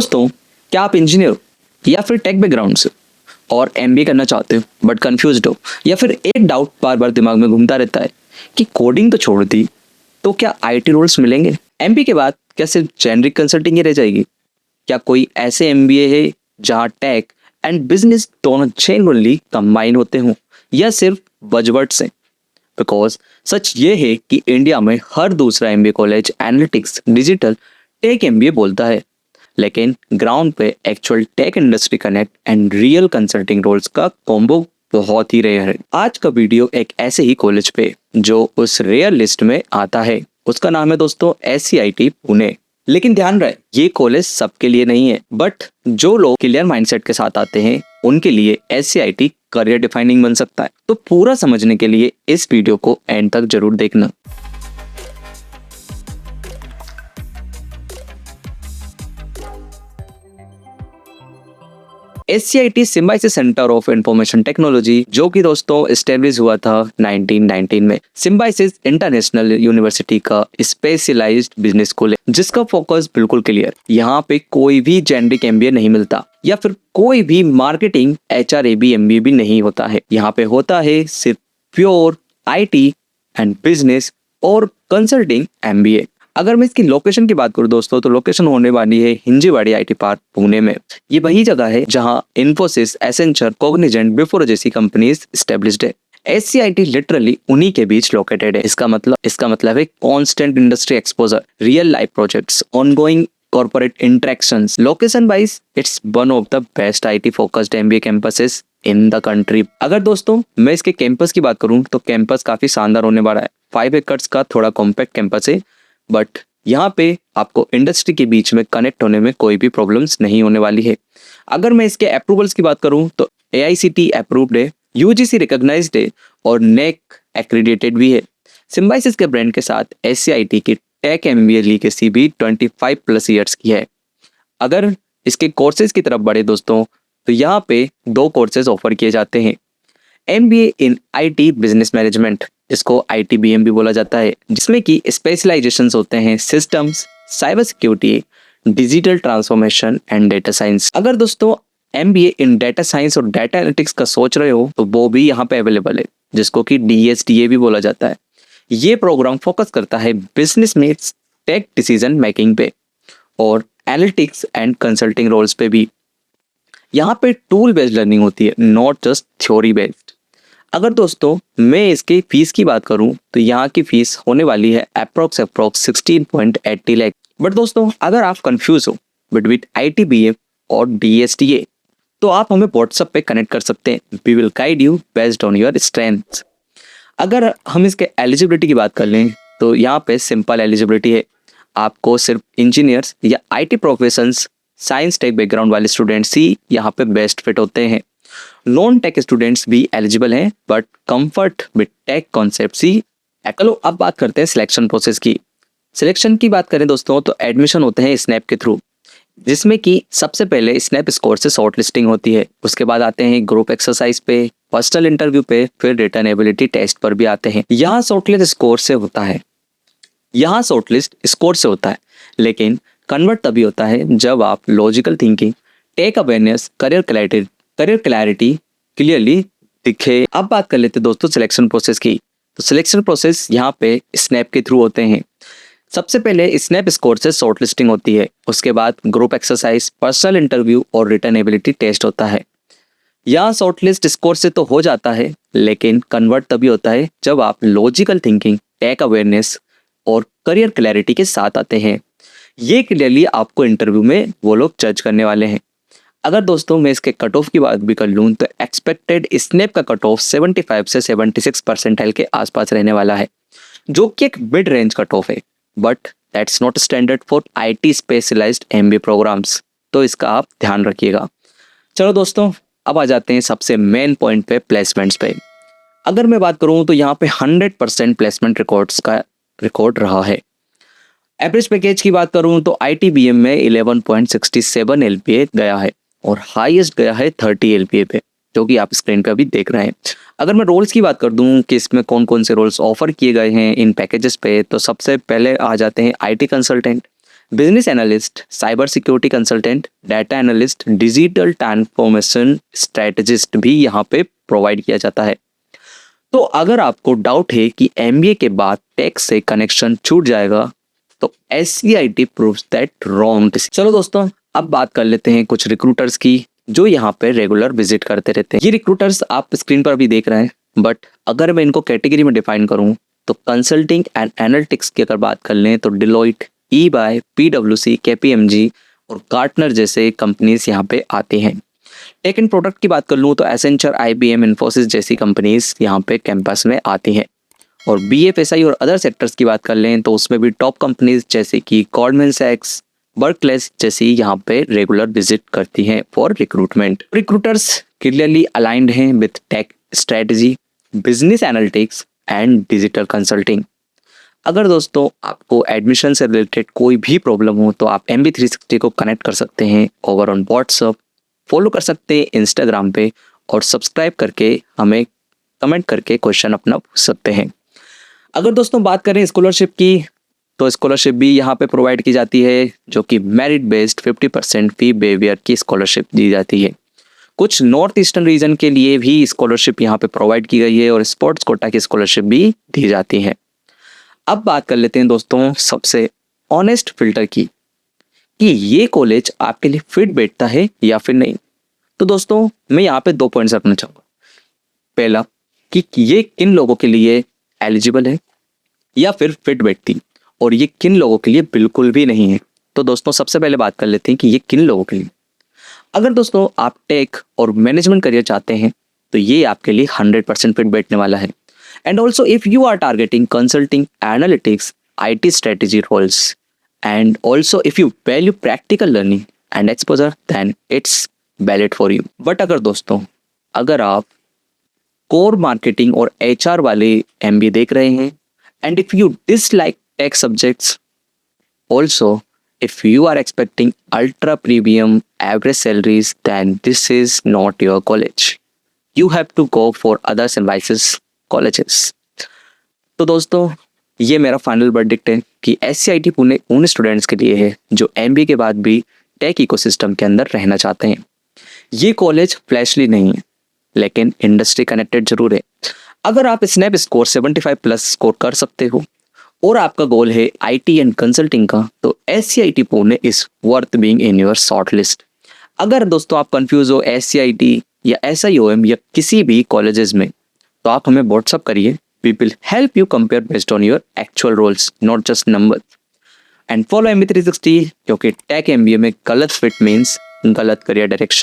दोस्तों, क्या आप इंजीनियर हो या फिर टेक बैकग्राउंड से और एमबीए करना चाहते हो बट कंफ्यूज्ड हो, या फिर एक डाउट बार बार दिमाग में घूमता रहता है कि कोडिंग तो छोड़ दी तो क्या आईटी रोल्स मिलेंगे? एमबीए के बाद क्या सिर्फ जेनरिक कंसल्टिंग ही रह जाएगी? क्या कोई ऐसे एमबीए है जहां टेक एंड बिजनेस दोनों जेन्युइनली कंबाइन होते हों, या सिर्फ बजवर्ड्स हैं? बिकॉज सच ये है कि इंडिया में हर दूसरा MBA college analytics, digital, tech MBA बोलता है, लेकिन ग्राउंड पे actual tech industry connect and real consulting roles का कॉम्बो बहुत ही रेयर है। आज का वीडियो एक ऐसे ही कॉलेज पे जो उस रेयर लिस्ट में आता है, उसका नाम है दोस्तों SCIT पुणे। लेकिन ध्यान रहे, ये कॉलेज सबके लिए नहीं है, बट जो लोग क्लियर माइंडसेट के साथ आते हैं उनके लिए SCIT करियर डिफाइनिंग बन सकता है। तो पूरा समझने के लिए इस वीडियो को एंड तक जरूर देखना। SCIT symbiosis centre of information technology, जो कि दोस्तों एस्टेब्लिश हुआ था 1919 में। सिम्बायोसिस इंटरनेशनल यूनिवर्सिटी का स्पेशलाइज्ड बिजनेस स्कूल है, जिसका फोकस बिल्कुल क्लियर। यहाँ पे कोई भी जेनरिक एमबीए नहीं मिलता, या फिर कोई भी मार्केटिंग HRAB एमबीए भी नहीं होता है। यहाँ पे होता है सिर्फ प्योर IT एंड बिजनेस और कंसल्टिंग एमबीए। अगर मैं इसकी लोकेशन की बात करूं दोस्तों, तो लोकेशन होने वाली है हिंजीवाड़ी IT पार्क पुणे में। ये वही जगह है जहां इन्फोसिस, एसेंचर, कॉग्निजेंट, विप्रो जैसी कंपनीज एस्टेब्लिश्ड है। SCIT लिटरली उन्हीं के बीच लोकेटेड है। इसका मतलब है constant industry exposure, real life projects, ongoing corporate interactions. Location wise it's one of the best IT focused MBA campuses in the country. अगर दोस्तों मैं इसके कैंपस की बात करूं तो कैंपस काफी शानदार होने वाला है। 5 एकर्स का थोड़ा कॉम्पैक्ट कैंपस है, बट यहाँ पे आपको इंडस्ट्री के बीच में कनेक्ट होने में कोई भी प्रॉब्लम्स नहीं होने वाली है। अगर मैं इसके अप्रूवल्स की बात करूँ तो AICTE अप्रूव्ड है, UGC रिकॉग्नाइज्ड है और NAAC एक्रीडेटेड भी है। सिम्बायोसिस के ब्रांड के साथ SCIT की टेक MBA लीगेसी भी 25+ ईयर्स की है। अगर इसके कोर्सेज की तरफ बढ़े दोस्तों, तो यहाँ पे 2 कोर्सेज ऑफर किए जाते हैं। MBA in IT business management, इसको ITBM भी बोला जाता है, जिसमें कि स्पेशलाइजेशंस होते हैं systems, cyber security, digital transformation and data science. अगर दोस्तों MBA इन डेटा साइंस और डेटा एनालिटिक्स का सोच रहे हो तो वो भी यहाँ पे अवेलेबल है, जिसको कि DSDA भी बोला जाता है। ये प्रोग्राम फोकस करता है बिजनेस में टेक डिसीजन मेकिंग पे और एनालिटिक्स एंड कंसल्टिंग रोल्स पे भी। यहाँ पे टूल बेस्ड लर्निंग होती है, नॉट जस्ट थ्योरी बेस्ड। अगर दोस्तों मैं इसकी फीस की बात करूं तो यहाँ की फीस होने वाली है अप्रोक्स 16.80 लाख। बट दोस्तों अगर आप कंफ्यूज हो बिटवीन ITBM और DSDA, तो आप हमें व्हाट्सएप पे कनेक्ट कर सकते हैं। We will guide you based on your strength. अगर हम इसके एलिजिबिलिटी की बात कर लें तो यहाँ पे सिंपल एलिजिबिलिटी है। आपको सिर्फ इंजीनियर्स या IT professions, science tech background वाले स्टूडेंट्स ही यहाँ पे बेस्ट फिट होते हैं। नॉन टेक स्टूडेंट्स भी एलिजिबल हैं, but comfort with tech concepts ही। चलो अब बात करते हैं सिलेक्शन प्रोसेस की। सिलेक्शन की बात करें दोस्तों तो एडमिशन होते हैं स्नैप के थ्रू, जिसमें कि सबसे पहले स्नैप स्कोर से शॉर्ट लिस्टिंग होती है। उसके बाद आते हैं ग्रुप एक्सरसाइज पे, पर्सनल इंटरव्यू पे, फिर रिटन एबिलिटी टेस्ट पर भी आते हैं। यहाँ शॉर्टलिस्ट स्कोर से होता है, लेकिन कन्वर्ट तभी होता है जब आप logical thinking, tech awareness, career clarity clearly दिखे। अब बात कर लेते हैं दोस्तों सिलेक्शन प्रोसेस की। तो सिलेक्शन प्रोसेस यहाँ पे स्नैप के थ्रू होते हैं। सबसे पहले स्नैप स्कोर से शॉर्ट लिस्टिंग होती है, उसके बाद ग्रुप एक्सरसाइज, पर्सनल इंटरव्यू और रिटन एबिलिटी टेस्ट होता है। यहाँ शॉर्ट लिस्ट स्कोर से तो हो जाता है, लेकिन कन्वर्ट तभी होता है जब आप लॉजिकल थिंकिंग, टेक अवेयरनेस और करियर क्लैरिटी के साथ आते हैं। ये क्लियरली आपको इंटरव्यू में वो लोग जज करने वाले हैं। अगर दोस्तों मैं इसके कट ऑफ की बात भी कर लूँ तो एक्सपेक्टेड स्नैप का कट ऑफ 75 से 76 परसेंटाइल के आसपास रहने वाला है, जो कि एक मिड रेंज कट ऑफ है, but that's not standard for IT specialised MBA programmes, तो इसका आप ध्यान रखिएगा। चलो दोस्तों अब आ जाते हैं सबसे मेन पॉइंट पे, प्लेसमेंट्स पे। अगर मैं बात करूँ तो यहाँ पे 100% प्लेसमेंट रिकॉर्ड्स का रिकॉर्ड रहा है। एवरेज पैकेज की बात करूँ तो ITBM में 11.67 LPA गया है और हाईएस्ट गया है 30 LPA पे, जो कि आप स्क्रीन पे अभी देख रहे हैं। अगर मैं रोल्स की बात कर दूं कि इसमें कौन कौन से रोल्स ऑफर किए गए हैं इन पैकेजेस पे, तो सबसे पहले आ जाते हैं IT consultant, business analyst, cyber security consultant, data analyst, digital transformation strategist भी यहाँ पे प्रोवाइड किया जाता है। तो अगर आपको डाउट है कि एमबीए के बाद टेक से कनेक्शन छूट जाएगा तो SCIT प्रूव्स दैट रॉन्ग। चलो दोस्तों, अब बात कर लेते हैं कुछ रिक्रूटर्स की जो यहाँ पे रेगुलर विजिट करते रहते हैं। ये रिक्रूटर्स आप स्क्रीन पर भी देख रहे हैं, बट अगर मैं इनको कैटेगरी में डिफाइन करूँ तो कंसल्टिंग एंड एनालिटिक्स की अगर बात कर लें तो डिलॉयट, EY, PwC, KPMG और गार्टनर जैसे कंपनीज यहाँ पे आते हैं। टेक एंड प्रोडक्ट की बात कर लूँ तो एसेंचर, IBM, इन्फोसिस जैसी कंपनीज यहाँ पे कैंपस में आती हैं। और BFSI और अदर सेक्टर्स की बात कर लें तो उसमें भी टॉप कंपनीज जैसे कि गोल्डमैन सैक्स, बर्कलेस जैसी यहाँ पे रेगुलर विजिट करती हैं for recruitment. Recruiters clearly aligned हैं with tech strategy, business analytics and digital consulting. अगर दोस्तों आपको एडमिशन से रिलेटेड कोई भी प्रॉब्लम हो तो आप MB360 को कनेक्ट कर सकते हैं ओवर ऑन व्हाट्सअप, फॉलो कर सकते हैं इंस्टाग्राम पे और सब्सक्राइब करके हमें कमेंट करके क्वेश्चन अपना पूछ सकते हैं। अगर दोस्तों बात करें स्कॉलरशिप की तो स्कॉलरशिप भी यहाँ पे प्रोवाइड की जाती है जो कि मेरिट बेस्ड 50% फी वेवियर की स्कॉलरशिप दी जाती है। कुछ नॉर्थ ईस्टर्न रीजन के लिए भी स्कॉलरशिप यहाँ पे प्रोवाइड की गई है और स्पोर्ट्स कोटा की स्कॉलरशिप भी दी जाती है। अब बात कर लेते हैं दोस्तों सबसे ऑनेस्ट फिल्टर की कि ये कॉलेज आपके लिए फिट बैठता है या फिर नहीं। तो दोस्तों मैं यहाँ पे 2 पॉइंट्स रखना चाहूँगा। पहला कि ये किन लोगों के लिए एलिजिबल है या फिर फिट बैठती, और ये किन लोगों के लिए बिल्कुल भी नहीं है। तो दोस्तों सबसे पहले बात कर लेते हैं कि ये किन लोगों के लिए। अगर दोस्तों आप टेक और मैनेजमेंट करियर चाहते हैं तो ये आपके लिए 100% फिट बैठने वाला है। And also if you are targeting consulting, analytics, IT strategy roles, and also if you value practical learning and exposure then it's valid for you। But अगर दोस्तों अगर आप कोर मार्केटिंग और HR वाले MBA देख रहे हैं and if you dislike tech subjects, also if you are expecting ultra premium average salaries then this is not your college, you have to go for other advices colleges। तो दोस्तों ये मेरा final verdict है कि SCIT Pune उन students के लिए है जो MBA के बाद भी टेक इकोसिस्टम के अंदर रहना चाहते हैं। ये कॉलेज फ्लैशली नहीं है लेकिन इंडस्ट्री कनेक्टेड जरूर है। अगर आप स्नैप स्कोर 75+ स्कोर कर सकते हो और आपका गोल है IT एंड कंसल्टिंग का तो SCIT Pune is worth being in your short list. अगर दोस्तों आप कंफ्यूज हो SCIT या SIOM या किसी भी कॉलेजेस में तो आप हमें व्हाट्सअप करिए। We will help you compare based on your actual roles, not just numbers. And follow MB360 क्योंकि टेक MBA में गलत फिट मीन्स गलत करियर डायरेक्शन।